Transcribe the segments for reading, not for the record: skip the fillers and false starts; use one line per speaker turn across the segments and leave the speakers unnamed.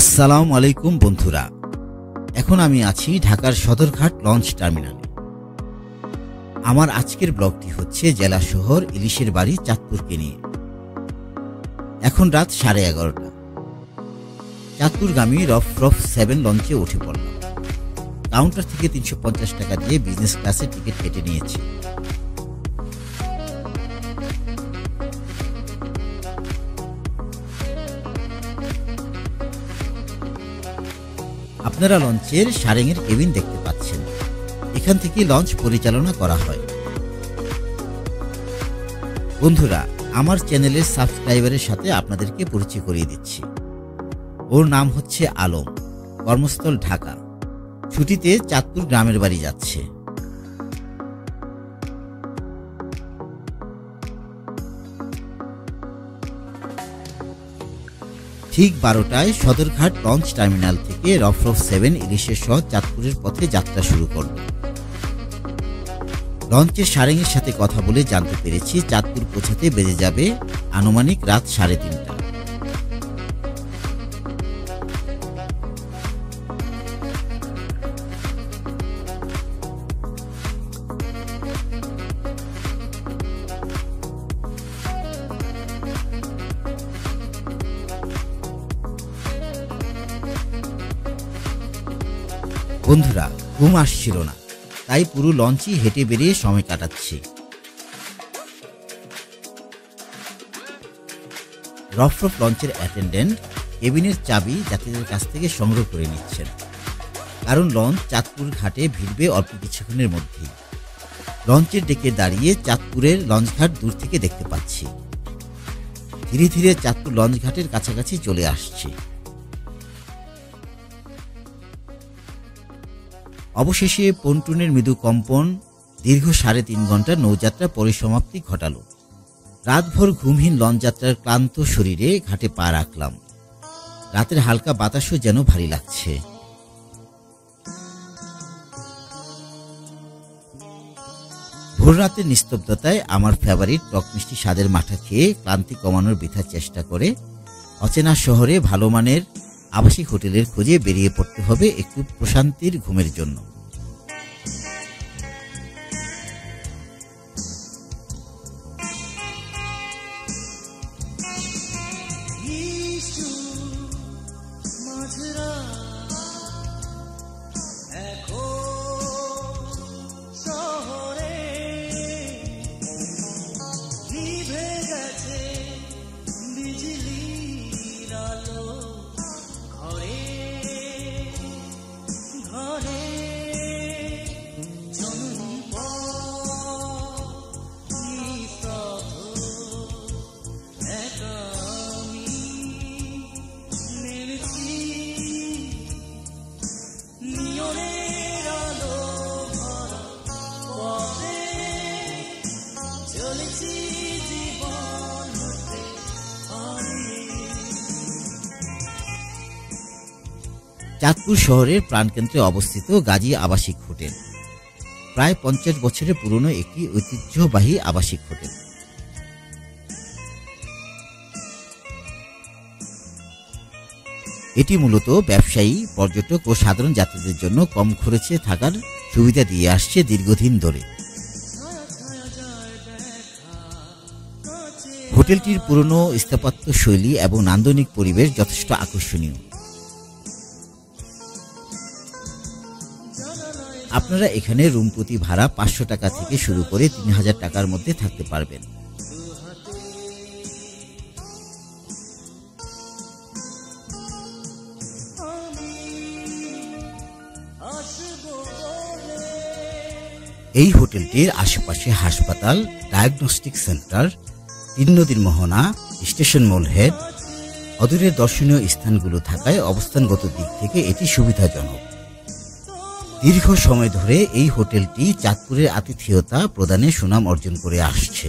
আসসালামু আলাইকুম বন্ধুরা, এখন আমি আছি ঢাকার সদরঘাট লঞ্চ টার্মিনালে। আমার আজকের ব্লগটি হচ্ছে জেলা শহর ইলিশের বাড়ি চাঁদপুরকে নিয়ে। এখন রাত 11:30। চাঁদপুরগামী রফরফ 7 লঞ্চে উঠে পড়লাম। কাউন্টার থেকে 350 টাকা দিয়ে বিজনেস ক্লাসের টিকিট কেটে নিয়েছি। আপনারা লঞ্চের সারেঙের কেবিন দেখতে পাচ্ছেন। এখান থেকে লঞ্চ পরিচালনা করা হয়। বন্ধুরা, আমার চ্যানেলের সাবস্ক্রাইবারের সাথে আপনাদেরকে পরিচয় করিয়ে দিচ্ছি। ওর নাম হচ্ছে আলম, কর্মস্থল ঢাকা, ছুটিতে চাঁদপুর গ্রামের বাড়ি যাচ্ছে। ঠিক 12টায় সদরঘাট লঞ্চ টার্মিনাল থেকে রফরফ 7 ইলিশের সহ চাঁদপুরের পথে যাত্রা শুরু করল। লঞ্চের সারেঙের সাথে কথা বলে জানতে পেরেছি চাঁদপুর পৌঁছাতে বেজে যাবে আনুমানিক রাত 3:30। বন্ধুরা, ঘুম আসছিল না, তাই পুরো লঞ্চই হেঁটে বেরিয়ে সময় কাটাচ্ছি। রফরফ লঞ্চের অ্যাটেন্ডেন্ট কেবিনের চাবি যাত্রীদের কাছ থেকে সংগ্রহ করে নিচ্ছেন, কারণ লঞ্চ চাঁদপুর ঘাটে ভিড়বে অল্প কিছুক্ষণের মধ্যেই। লঞ্চের ডেকে দাঁড়িয়ে চাঁদপুরের লঞ্চঘাট দূর থেকে দেখতে পাচ্ছি। ধীরে ধীরে চাঁদপুর লঞ্চঘাটের কাছাকাছি চলে আসছি। অবশেষে পন্টুনের মৃদু কম্পন দীর্ঘ 3.5 ঘন্টার নৌযাত্রা পরিসমাপ্তি ঘটালো। রাতভর ঘুমহীন লঞ্চ যাত্রার ক্লান্ত শরীরে ঘাটে পা রাখলাম। রাতের হালকা বাতাসও যেন ভারী লাগছে। ভোর রাতের নিস্তব্ধতায় আমার ফেভারিট টক মিষ্টি স্বাদের মাঠা খেয়ে ক্লান্তি কমানোর বৃথা চেষ্টা করে অচেনা শহরে ভালো মানের আবাসিক হোটেলের খোঁজে বেরিয়ে পড়তে হবে একটু প্রশান্তির ঘুমের জন্য। চাঁদপুর শহরের প্রাণকেন্দ্রে অবস্থিত গাজী আবাসিক হোটেল প্রায় 50 বছরের পুরনো একটি ঐতিহ্যবাহী আবাসিক হোটেল। এটি মূলত ব্যবসায়ী, পর্যটক ও সাধারণ যাত্রীদের জন্য কম খরচে থাকার সুবিধা দিয়ে আসছে দীর্ঘদিন ধরে। হোটেলটির পুরনো স্থাপত্য শৈলী এবং নান্দনিক পরিবেশ যথেষ্ট আকর্ষণীয়। আপনারা এখানে রুম প্রতি ভাড়া 500 টাকা থেকে শুরু করে 3000 টাকার মধ্যে থাকতে পারবেন। এই হোটেলটির আশেপাশে হাসপাতাল, ডায়াগনস্টিক সেন্টার, 3 নদীর মোহনা, স্টেশন মলহেড, অদূরের দর্শনীয় স্থানগুলো থাকায় অবস্থানগত দিক থেকে এটি সুবিধাজনক। দীর্ঘ সময় ধরে এই হোটেলটি চাঁদপুরের আতিথেয়তা প্রদানে সুনাম অর্জন করে আসছে।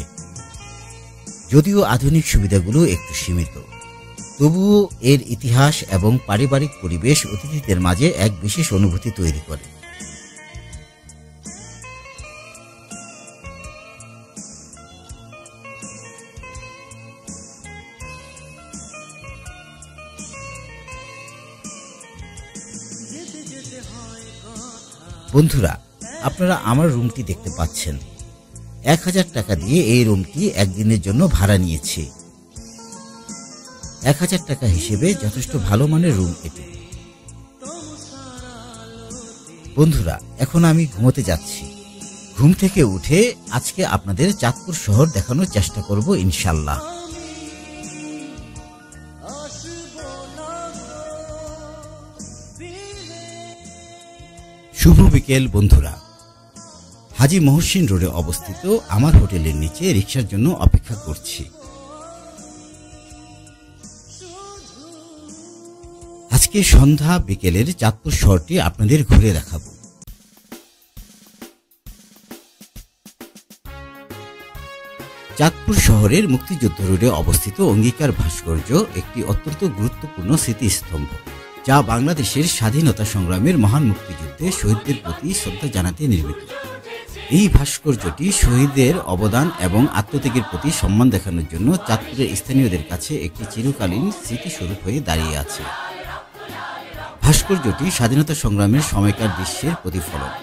যদিও আধুনিক সুবিধাগুলো একটু সীমিত, তবুও এর ইতিহাস এবং পারিবারিক পরিবেশ অতিথিদের মাঝে এক বিশেষ অনুভূতি তৈরি করে। বন্ধুরা, আপনারা আমার রুমটি দেখতে পাচ্ছেন। 1000 টাকা দিয়ে এই রুমটি একদিনের জন্য ভাড়া নিয়েছি। 1000 টাকা হিসেবে যথেষ্ট ভালো মানের রুম এটি। বন্ধুরা, এখন আমি ঘুমোতে যাচ্ছি। ঘুম থেকে উঠে আজকে আপনাদের চাঁদপুর শহর দেখানোর চেষ্টা করব ইনশাআল্লাহ। শুভ বিকেল বন্ধুরা। হাজী মহসিন রোডে অবস্থিত আমার হোটেলের নিচে রিকশার জন্য অপেক্ষা করছি। আজকে সন্ধ্যা বিকেলের চাঁদপুর শহরটি আপনাদের ঘুরে দেখাবো। চাঁদপুর শহরের মুক্তিযুদ্ধ রোডে অবস্থিত অঙ্গীকার ভাস্কর্য একটি অত্যন্ত গুরুত্বপূর্ণ স্মৃতিস্তম্ভ, যা বাংলাদেশের স্বাধীনতা সংগ্রামের মহান মুক্তিযুদ্ধে শহীদদের প্রতি শ্রদ্ধা জানাতে নির্মিত। এই ভাস্কর্যটি শহীদদের অবদান এবং আত্মত্যাগের প্রতি সম্মান দেখানোর জন্য চাঁদপুরের স্থানীয়দের কাছে একটি চিরকালীন স্মৃতিস্বরূপ হয়ে দাঁড়িয়ে আছে। ভাস্কর্যটি স্বাধীনতা সংগ্রামের সময়কার দৃশ্যের প্রতিফলন।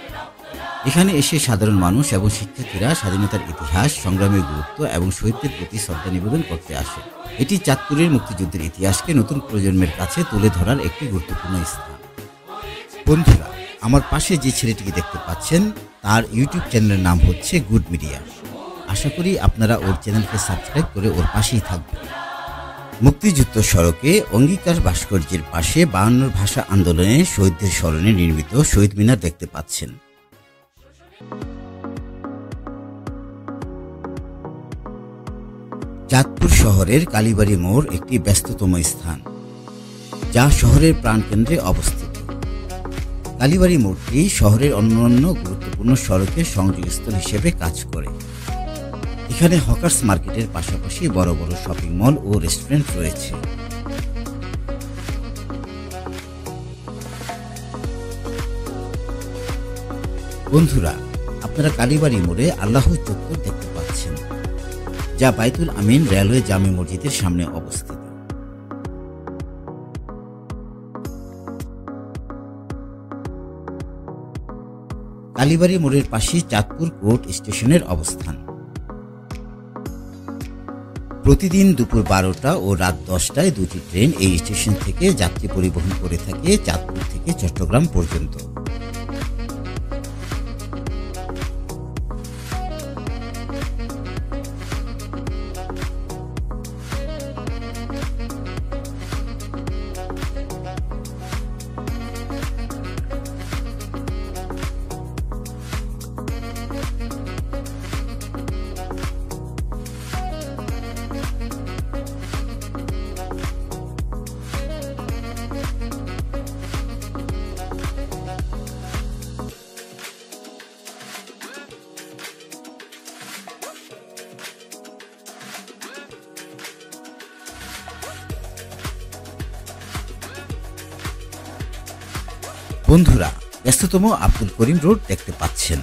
এখানে এসে সাধারণ মানুষ এবং শিক্ষার্থীরা স্বাধীনতার ইতিহাস, সংগ্রামের গুরুত্ব এবং শহীদদের প্রতি শ্রদ্ধা নিবেদন করতে আসে। এটি চাঁদপুরের মুক্তিযুদ্ধের ইতিহাসকে নতুন প্রজন্মের কাছে তুলে ধরার একটি গুরুত্বপূর্ণ স্থান। বন্ধুরা, আমার পাশে যে ছেলেটিকে দেখতে পাচ্ছেন তার ইউটিউব চ্যানেলের নাম হচ্ছে গুড মিডিয়া। আশা করি আপনারা ওর চ্যানেলকে সাবস্ক্রাইব করে ওর পাশেই থাকবেন। মুক্তিযুদ্ধ সড়কে অঙ্গীকার ভাস্কর্যের পাশে 52 ভাষা আন্দোলনে শহীদদের স্মরণে নির্মিত শহীদ মিনার দেখতে পাচ্ছেন। চাঁদপুর শহরের কালীবাড়ি মোড় একটি ব্যস্ততম স্থান, যা শহরের প্রাণকেন্দ্রে অবস্থিত। কালীবাড়ি মোড়টি শহরের অন্যান্য গুরুত্বপূর্ণ সড়কের সংযোগস্থল হিসেবে কাজ করে। এখানে হকার্স মার্কেটের পাশাপাশি বড় বড় শপিং মল ও রেস্টুরেন্ট রয়েছে। বন্ধুরা, আপনারা কালীবাড়ি মোড়ে আল্লাহ চত্বর দেখতে পাচ্ছেন, যা বাইতুল আমিন রেলওয়ে জামে মসজিদের সামনে অবস্থিত। কালীবাড়ি মোড়ের পাশে চাঁদপুর কোর্ট স্টেশনের অবস্থান। প্রতিদিন দুপুর 12টা ও রাত 10টায় দুটি ট্রেন এই স্টেশন থেকে যাত্রী পরিবহন করে থাকে চাঁদপুর থেকে চট্টগ্রাম পর্যন্ত। বন্ধুরা, ব্যস্ততম আব্দুল করিম রোড দেখতে পাচ্ছেন।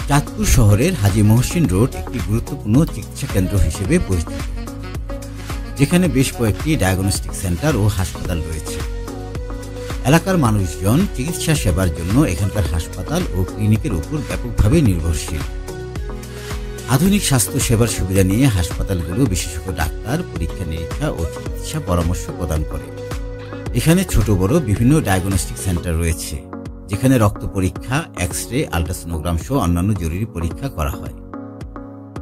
চাঁদপুর শহরের হাজী মহসিন রোড একটি গুরুত্বপূর্ণ চিকিৎসা কেন্দ্র হিসেবে পরিচিত, যেখানে বেশ কয়েকটি ডায়াগনস্টিক সেন্টার ও হাসপাতাল রয়েছে। এলাকার মানুষজন চিকিৎসা সেবার জন্য এখানকার হাসপাতাল ও ক্লিনিকের উপর ব্যাপকভাবে নির্ভরশীল। আধুনিক স্বাস্থ্য সেবার সুবিধা নিয়ে হাসপাতালগুলো বিশেষজ্ঞ ডাক্তার, পরীক্ষা নিরীক্ষা ও চিকিৎসা পরামর্শ প্রদান করে। এখানে ছোট বড় বিভিন্ন ডায়াগনস্টিক সেন্টার রয়েছে, যেখানে রক্ত পরীক্ষা, এক্স-রে, আল্ট্রাসোনোগ্রাম সহ অন্যান্য জরুরি পরীক্ষা করা হয়।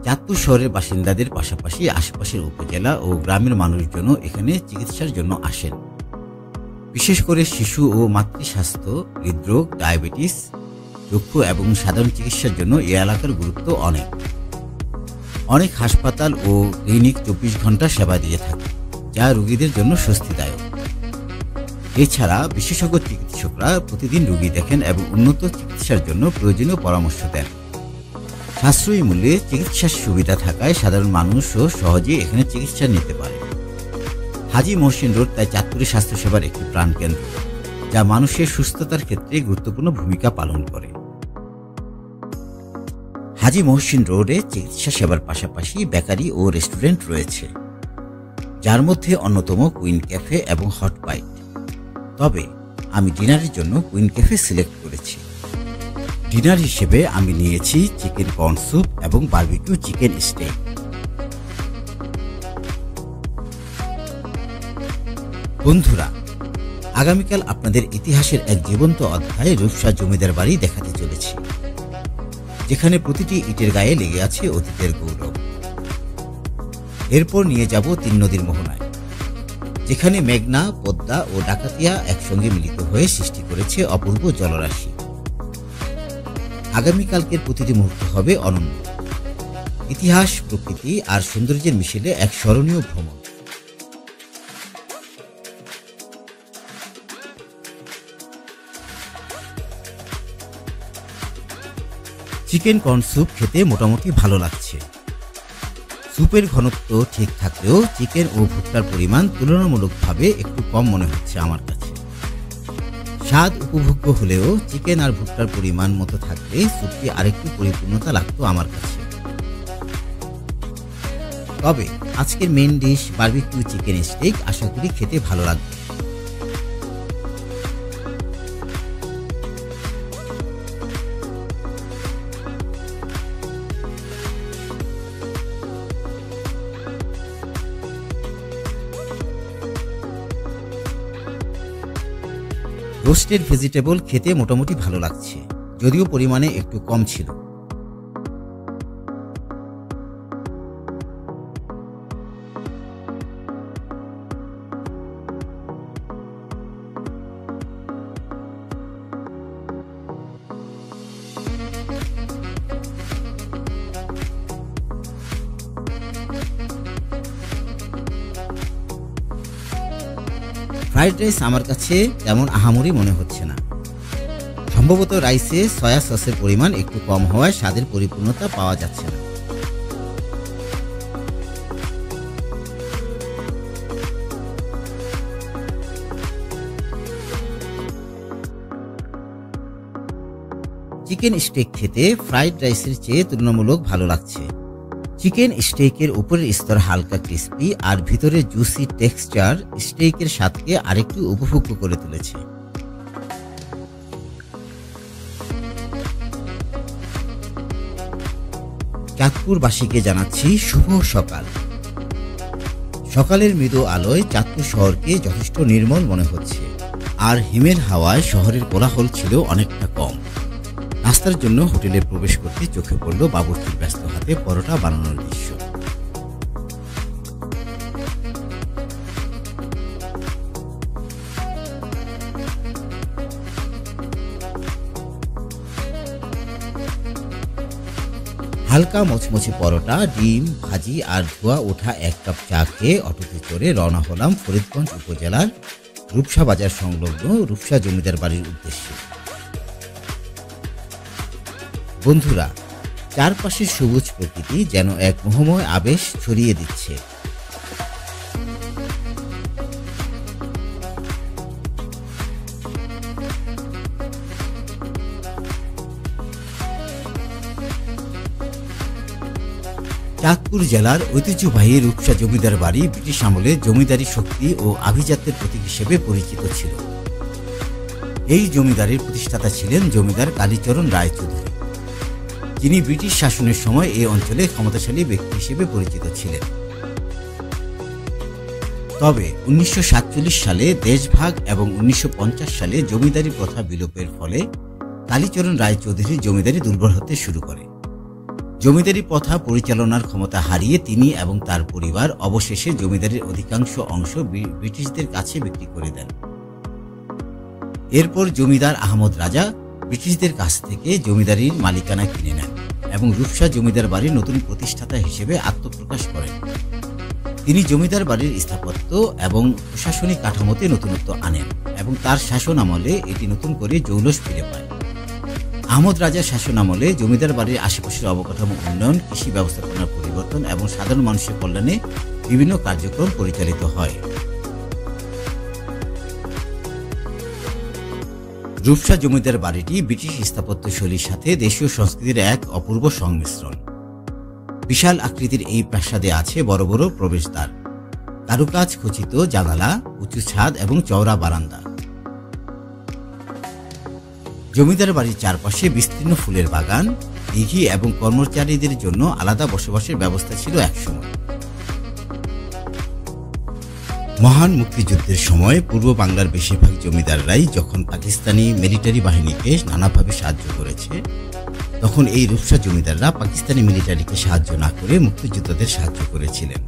চাঁদপুর শহরের বাসিন্দাদের পাশাপাশি আশেপাশের উপজেলা ও গ্রামের মানুষজনও এখানে চিকিৎসার জন্য আসেন। বিশেষ করে শিশু ও মাতৃ স্বাস্থ্য, হৃদরোগ, ডায়াবেটিস, চক্ষু এবং সাধারণ চিকিৎসার জন্য এই এলাকার গুরুত্ব অনেক। অনেক হাসপাতাল ও ক্লিনিক 24 ঘন্টা সেবা দিয়ে থাকে, যা রোগীদের জন্য স্বস্তিদায়ক। এছাড়া বিশেষজ্ঞ চিকিৎসকরা প্রতিদিন রোগী দেখেন এবং উন্নত চিকিৎসার জন্য প্রয়োজনীয় পরামর্শ দেন। সাশ্রয়ী মূল্যে চিকিৎসার সুবিধা থাকায় সাধারণ মানুষও সহজেই এখানে চিকিৎসা নিতে পারে। হাজী মহসিন রোড তাই চাঁদপুরের স্বাস্থ্যসেবার একটি প্রাণকেন্দ্র, যা মানুষের সুস্থতার ক্ষেত্রে গুরুত্বপূর্ণ ভূমিকা পালন করে। হাজী মহসিন রোডে চিকিৎসা সেবার পাশাপাশি বেকারি ও রেস্টুরেন্ট রয়েছে, যার মধ্যে অন্যতম কুইন ক্যাফে এবং হট বাইট। তবে আমি ডিনারের জন্য কুইন ক্যাফে সিলেক্ট করেছি। ডিনার হিসেবে আমি নিয়েছি চিকেন কর্ন স্যুপ এবং বারবিকিউ চিকেন স্টেক। বন্ধুরা, আগামীকাল আপনাদের ইতিহাসের এক জীবন্ত অধ্যায় রূপসা জমিদার বাড়ি দেখাতে চলেছি, যেখানে প্রতিটি ইটের গায়ে লেগে আছে অতীতের গৌরব। এরপর নিয়ে যাব তিন নদীর মোহনায়, যেখানে মেঘনা, পদ্মা ও ডাকাতিয়া একসঙ্গে মিলিত হয়ে সৃষ্টি করেছে অপূর্ব জলরাশি। আগামীকালকের প্রতিটি মুহূর্ত হবে অনন্য, ইতিহাস, প্রকৃতি আর সৌন্দর্যের মিশেলে এক স্মরণীয় ভ্রমণ। চিকেন কর্ন স্যুপ খেতে মোটামুটি ভালো লাগছে। স্যুপের ঘনত্ব ঠিক থাকলেও চিকেন ও ভুট্টার পরিমাণ তুলনামূলকভাবে একটু কম মনে হচ্ছে আমার কাছে। স্বাদ উপভোগ্য হলেও চিকেন আর ভুট্টার পরিমাণ মতো থাকলে স্যুপটি আরেকটু পরিপূর্ণতা লাগতো আমার কাছে। তবে আজকের main dish barbecue chicken steak আশা করি খেতে ভালো লাগবে। রোস্টেড ভেজিটেবল খেতে মোটামুটি ভালো লাগছে, যদিও পরিমাণে একটু কম ছিল। ফ্রাইড রাইস আমার কাছে তেমন আহামরি মনে হচ্ছে না। সম্ভবত রাইসে সয়া সসের পরিমাণ একটু কম হওয়ায় স্বাদের পরিপূর্ণতা পাওয়া যাচ্ছে না। চিকেন স্টেক খেতে ফ্রাইড রাইসের চেয়ে তুলনামূলক ভালো লাগছে। চিকেন স্টেকের উপরের স্তর হালকা ক্রিস্পি আর ভিতরে জুসি টেক্সচার স্টেকের স্বাদকে আরেকটু উপভোগ্য করে তুলেছে। চাঁদপুরবাসীকে জানাচ্ছি শুভ সকাল। সকালের মৃদু আলোয় চাঁদপুর শহরকে যথেষ্ট নির্মল মনে হচ্ছে, আর হিমেল হাওয়ায় শহরের কোলাহল ছিল অনেকটা কম। নাস্তার জন্য হোটেলে প্রবেশ করতে চোখে পড়ল বাবুর্চির ব্যস্ত হাতে পরোটা বানানোর দৃশ্য। হালকা মচমচে পরোটা, ডিম ভাজি আর ধোয়া ওঠা এক কাপ চা খেয়ে অটোতে চড়ে রওনা হলাম ফরিদগঞ্জ উপজেলার রূপসা বাজার সংলগ্ন রূপসা জমিদার বাড়ির উদ্দেশ্যে। বন্ধুরা, চারপাশের সবুজ প্রকৃতি যেন এক মোহময় আবেশ ছড়িয়ে দিচ্ছে। চাঁদপুর জেলার ঐতিহ্যবাহী রূপসা জমিদার বাড়ি ব্রিটিশ আমলে জমিদারি শক্তি ও আভিজাত্যের প্রতীক হিসেবে পরিচিত ছিল। এই জমিদারির প্রতিষ্ঠাতা ছিলেন জমিদার কালীচরণ রায়চৌধুরী, যিনি ব্রিটিশ শাসনের সময় এই অঞ্চলে ক্ষমতাশালী ব্যক্তি হিসেবে পরিচিত ছিলেন। তবে 1947 সালে দেশভাগ এবং 1950 সালে জমিদারি প্রথা বিলোপের ফলে কালীচরণ রায়চৌধুরীর জমিদারি দুর্বল হতে শুরু করে। জমিদারি প্রথা পরিচালনার ক্ষমতা হারিয়ে তিনি এবং তার পরিবার অবশেষে জমিদারির অধিকাংশ অংশ ব্রিটিশদের কাছে বিক্রি করে দেন। এরপর জমিদার আহমদ রাজা ব্রিটিশদের কাছ থেকে জমিদারির মালিকানা কিনে নেন এবং রূপসা জমিদার বাড়ির নতুন প্রতিষ্ঠাতা হিসেবে আত্মপ্রকাশ করেন। তিনি জমিদার বাড়ির স্থাপত্য এবং প্রশাসনিক কাঠামোতে নতুনত্ব আনেন এবং তার শাসন আমলে এটি নতুন করে জৌলস ফিরে পায়। আহমদ রাজার শাসন আমলে জমিদার বাড়ির আশেপাশের অবকাঠামো উন্নয়ন, কৃষি ব্যবস্থাপনার পরিবর্তন এবং সাধারণ মানুষের কল্যাণে বিভিন্ন কার্যক্রম পরিচালিত হয়। রূপসা জমিদার বাড়িটি ব্রিটিশ স্থাপত্য শৈলীর সাথে দেশীয় সংস্কৃতির এক অপূর্ব সংমিশ্রণ। বিশাল আকৃতির এই প্রাসাদে আছে বড় বড় প্রবেশদ্বার, কারুকাজ খচিত জানালা, উঁচু ছাদ এবং চওড়া বারান্দা। জমিদার বাড়ির চারপাশে বিস্তীর্ণ ফুলের বাগান, দিঘি এবং কর্মচারীদের জন্য আলাদা বসবাসের ব্যবস্থা ছিল একসময়। মহান মুক্তিযুদ্ধের সময় পূর্ব বাংলার বেশিরভাগ জমিদাররাই যখন পাকিস্তানি মিলিটারি বাহিনীকে নানাভাবে সাহায্য করেছে, তখন এই রূপসা জমিদাররা পাকিস্তানি মিলিটারিকে সাহায্য না করে মুক্তিযোদ্ধাদের সাহায্য করেছিলেন।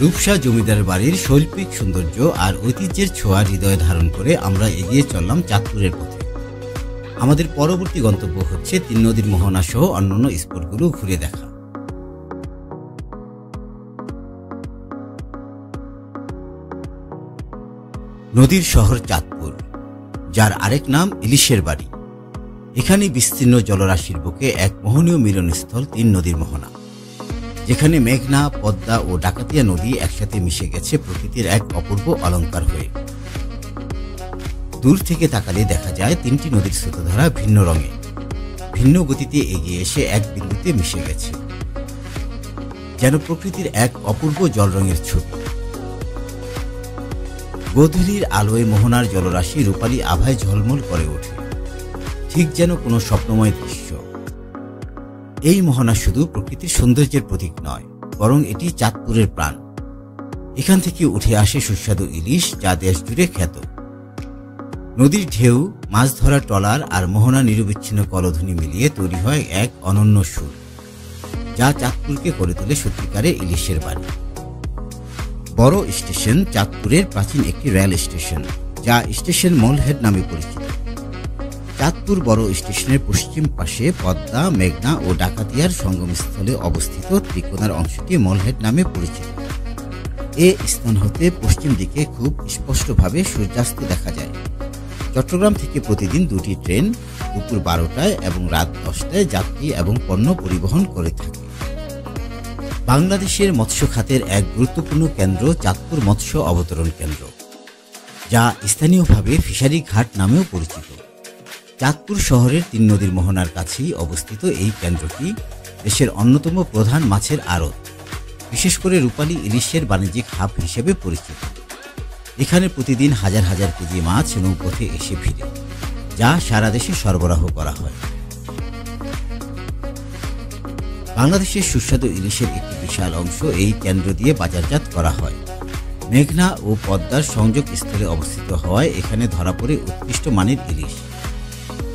রূপসা জমিদার বাড়ির শৈল্পিক সৌন্দর্য আর ঐতিহ্যের ছোঁয়া হৃদয়ে ধারণ করে আমরা এগিয়ে চললাম চাঁদপুরের পথে। আমাদের পরবর্তী গন্তব্য হচ্ছে তিন নদীর মোহনা সহ অন্যান্য স্পটগুলো ঘুরে দেখা। নদীর শহর চাঁদপুর, যার আরেক নাম ইলিশের বাড়ি। এখানে বিস্তীর্ণ জলরাশির বুকে এক মোহনীয় মিলনস্থল তিন নদীর মোহনা, যেখানে মেঘনা, পদ্মা ও ডাকাতিয়া নদী একসাথে মিশে গেছে প্রকৃতির এক অপূর্ব অলঙ্কার হয়ে। দূর থেকে তাকালে দেখা যায় তিনটি নদীর স্রোতধারা ভিন্ন রঙে, ভিন্ন গতিতে এগিয়ে এসে এক বিন্দুতে মিশে গেছে, যেন প্রকৃতির এক অপূর্ব জলরঙের ছবি। গোধূলির আলোয় মোহনার জলরাশি রূপালী আভায় ঝলমল করে ওঠে, ঠিক যেন কোনো স্বপ্নময় দৃশ্য। এই মোহনা শুধু প্রকৃতির সৌন্দর্যের প্রতীক নয়, বরং এটি চাঁদপুরের প্রাণ। এখান থেকে উঠে আসে সুস্বাদু ইলিশ, যা দেশ জুড়ে খ্যাত। নদীর ঢেউ, মাছ ধরা ট্রলার আর মোহনা নিরবিচ্ছিন্ন কলধ্বনি মিলিয়ে তৈরি হয় এক অনন্য সুর, যা চাঁদপুরকে করে তোলে সত্যিকারে ইলিশের বাড়ি। বড় স্টেশন চাঁদপুরের প্রাচীন একটি রেল স্টেশন, যা স্টেশন মলহেড নামে পরিচিত। চাঁদপুর বড় স্টেশনের পশ্চিম পাশে পদ্মা, মেঘনা ও ডাকাতিয়ার সঙ্গমস্থলে অবস্থিত ত্রিকোণার অংশটি মলহেড নামে পরিচিত। এ স্থান হতে পশ্চিম দিকে খুব স্পষ্টভাবে সূর্যাস্ত দেখা যায়। চট্টগ্রাম থেকে প্রতিদিন দুটি ট্রেন দুপুর 12টায় এবং রাত 10টায় যাত্রী এবং পণ্য পরিবহন করে থাকে। বাংলাদেশের মৎস্য খাতের এক গুরুত্বপূর্ণ কেন্দ্র চাঁদপুর মৎস্য অবতরণ কেন্দ্র, যা স্থানীয়ভাবে ফিশারি ঘাট নামেও পরিচিত। চাঁদপুর শহরের তিন নদীর মোহনার কাছেই অবস্থিত এই কেন্দ্রটি দেশের অন্যতম প্রধান মাছের আড়ত, বিশেষ করে রূপালী ইলিশের বাণিজ্যিক হাব হিসেবে পরিচিত। এখানে প্রতিদিন হাজার হাজার কেজি মাছ নৌপথে এসে ফিরে, যা সারা দেশে সরবরাহ করা হয়। বাংলাদেশের সুস্বাদু ইলিশের একটি বিশাল অংশ এই কেন্দ্র দিয়ে বাজারজাত করা হয়। মেঘনা ও পদ্মার সংযোগ স্থলে অবস্থিত হওয়ায় এখানে ধরা পড়ে উৎকৃষ্ট মানের ইলিশ,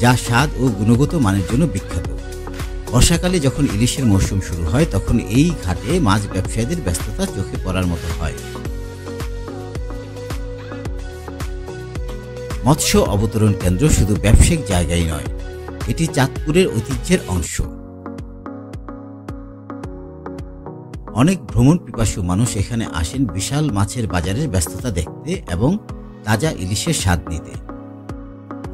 যা স্বাদ ও গুণগত মানের জন্য বিখ্যাত। বর্ষাকালে যখন ইলিশের মৌসুম শুরু হয়, তখন এই ঘাটে মাছ ব্যবসায়ীদের ব্যস্ততা চোখে পড়ার মতো হয়। মৎস্য অবতরণ কেন্দ্র শুধু ব্যবসায়িক জায়গাই নয়, এটি চাঁদপুরের ঐতিহ্যের অংশ। অনেক ভ্রমণ পিপাসু মানুষ এখানে আসেন বিশাল মাছের বাজারের ব্যস্ততা দেখতে এবং তাজা ইলিশের স্বাদ নিতে।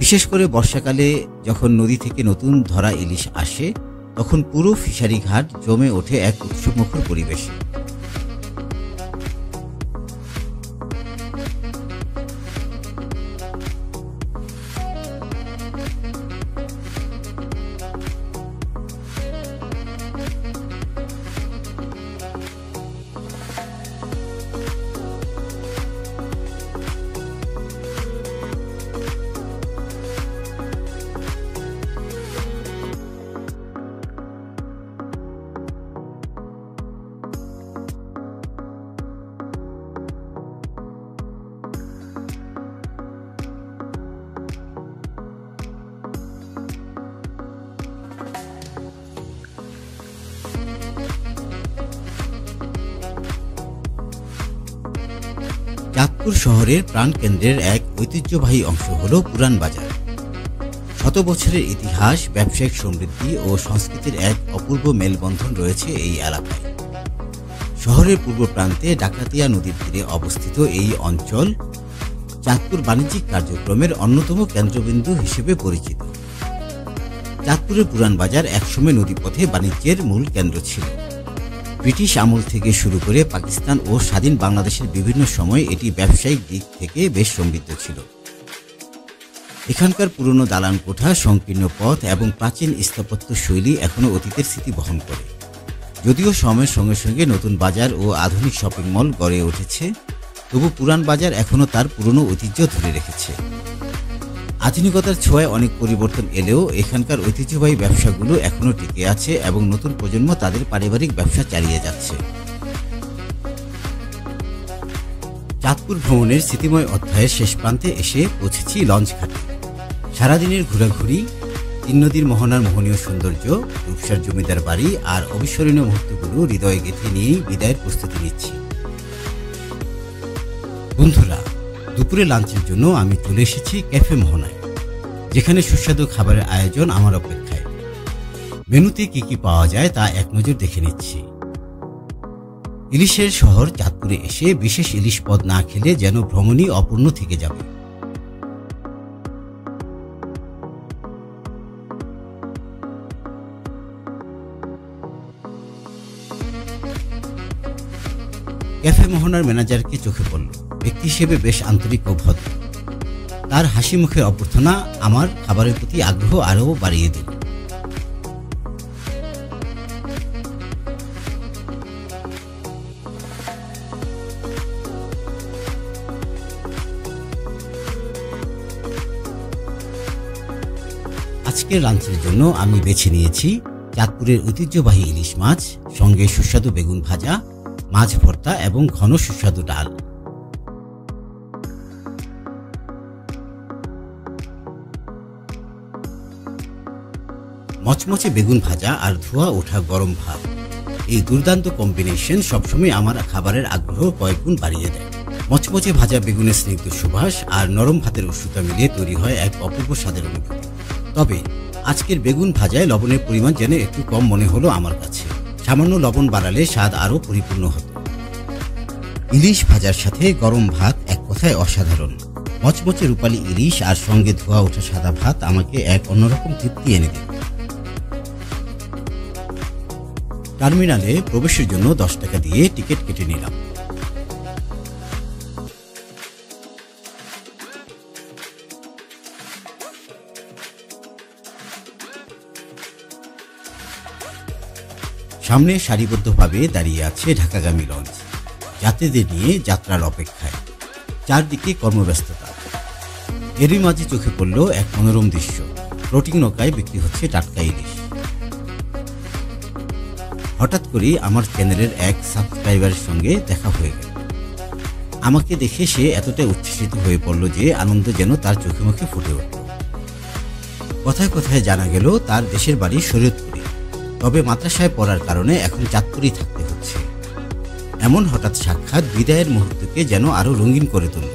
বিশেষ করে বর্ষাকালে যখন নদী থেকে নতুন ধরা ইলিশ আসে, তখন পুরো ফিশারি ঘাট জমে ওঠে এক উৎসবমুখর পরিবেশে। চাঁদপুর শহরের প্রাণকেন্দ্রের এক ঐতিহ্যবাহী অংশ হল পুরান বাজার। শত বছরের ইতিহাস, ব্যবসায়িক সমৃদ্ধি ও সংস্কৃতির এক অপূর্ব মেলবন্ধন রয়েছে এই এলাকায়। শহরের পূর্ব প্রান্তে ডাকাতিয়া নদীর তীরে অবস্থিত এই অঞ্চল চাঁদপুর বাণিজ্যিক কার্যক্রমের অন্যতম কেন্দ্রবিন্দু হিসেবে পরিচিত। চাঁদপুরের পুরান বাজার একসময় নদীপথে বাণিজ্যের মূল কেন্দ্র ছিল। ব্রিটিশ আমল থেকে শুরু করে পাকিস্তান ও স্বাধীন বাংলাদেশের বিভিন্ন সময় এটি ব্যবসায়িক দিক থেকে বেশ সমৃদ্ধ ছিল। এখানকার পুরনো দালান কোঠা, সংকীর্ণ পথ এবং প্রাচীন স্থাপত্য শৈলী এখনও অতীতের স্মৃতি বহন করে। যদিও সময়ের সঙ্গে সঙ্গে নতুন বাজার ও আধুনিক শপিং মল গড়ে উঠেছে, তবু পুরান বাজার এখনও তার পুরনো ঐতিহ্য ধরে রেখেছে। আধুনিকতার ছোঁয়ায় অনেক পরিবর্তন এলেও এখানকার ঐতিহ্যবাহী ব্যবসাগুলো এখনও টিকে আছে এবং নতুন প্রজন্ম তাদের পারিবারিক ব্যবসা চালিয়ে যাচ্ছে। চাঁদপুর ভ্রমণের স্মৃতিময় অধ্যায়ের শেষ প্রান্তে এসে পৌঁছেছি লঞ্চ ঘাটে। সারাদিনের ঘোরাঘুরি, তিন নদীর মোহনার মোহনীয় সৌন্দর্য, রূপসার জমিদার বাড়ি আর অবিস্মরণীয় মুহূর্তগুলো হৃদয়ে গেঁথে নিয়েই বিদায়ের প্রস্তুতি নিচ্ছি। বন্ধুরা, দুপুরে লাঞ্চের জন্য আমি চলে এসেছি ক্যাফে মোহনায়, যেখানে সুস্বাদু খাবারের আয়োজন আমার অপেক্ষায়। মেনুতে কি কি পাওয়া যায় তা এক নজর দেখে নিচ্ছি। ইলিশের শহর চাঁদপুরে এসে বিশেষ ইলিশ পদ না খেলে যেন ভ্রমণই অপূর্ণ থেকে যাবে। ক্যাফে মোহনার ম্যানেজারকে চোখে পড়ল। ব্যক্তি হিসেবে বেশ আন্তরিক ও ভদ্র। তার হাসি মুখের অভ্যর্থনা আমার খাবারের প্রতি আগ্রহ আরও বাড়িয়ে দিল। আজকের লাঞ্চের জন্য আমি বেছে নিয়েছি চাঁদপুরের ঐতিহ্যবাহী ইলিশ মাছ, সঙ্গে সুস্বাদু বেগুন ভাজা, মাছ ভর্তা এবং ঘন সুস্বাদু ডাল। মচমচে বেগুন ভাজা আর ধোয়া ওঠা গরম ভাত, এই দুর্দান্ত কম্বিনেশন সবসময় আমার খাবারের আগ্রহ কয়েকগুণ বাড়িয়ে দেয়। মচমচে ভাজা বেগুনের স্নিগ্ধ সুবাস আর নরম ভাতের উষ্ণতা মিলিয়ে তৈরি হয় এক অপূর্ব স্বাদের অনুভূতি। তবে আজকের বেগুন ভাজায় লবণের পরিমাণ যেন একটু কম মনে হলো আমার কাছে। সামান্য লবণ বাড়ালে স্বাদ আরও পরিপূর্ণ হতো। ইলিশ ভাজার সাথে গরম ভাত এক কথায় অসাধারণ। মচমচে রূপালী ইলিশ আর সঙ্গে ধোয়া ওঠা সাদা ভাত আমাকে এক অন্যরকম তৃপ্তি এনে দিল। টার্মিনালে প্রবেশের জন্য 10 টাকা দিয়ে টিকিট কেটে নিলাম। সামনে সারিবদ্ধভাবে দাঁড়িয়ে আছে ঢাকাগামী লঞ্চ, যাত্রীদের নিয়ে যাত্রার অপেক্ষায়। চারদিকে কর্মব্যস্ততা। এরই মাঝে চোখে পড়ল এক মনোরম দৃশ্য। ফ্লোটিং নৌকায় বিক্রি হচ্ছে টাটকা ইলিশ। হঠাৎ করেই আমার চ্যানেলের এক সাবস্ক্রাইবারের সঙ্গে দেখা হয়ে গেল। আমাকে দেখে সে এতটাই উচ্ছ্বসিত হয়ে পড়ল যে আনন্দ যেন তার চোখে মুখে ফুটে উঠল। কথায় কথায় জানা গেল তার দেশের বাড়ি শরীয়তপুরে, তবে মাদ্রাসায় পড়ার কারণে এখন চাঁদপুরেই থাকতে হচ্ছে। এমন হঠাৎ সাক্ষাৎ বিদায়ের মুহূর্তকে যেন আরো রঙিন করে তুলল।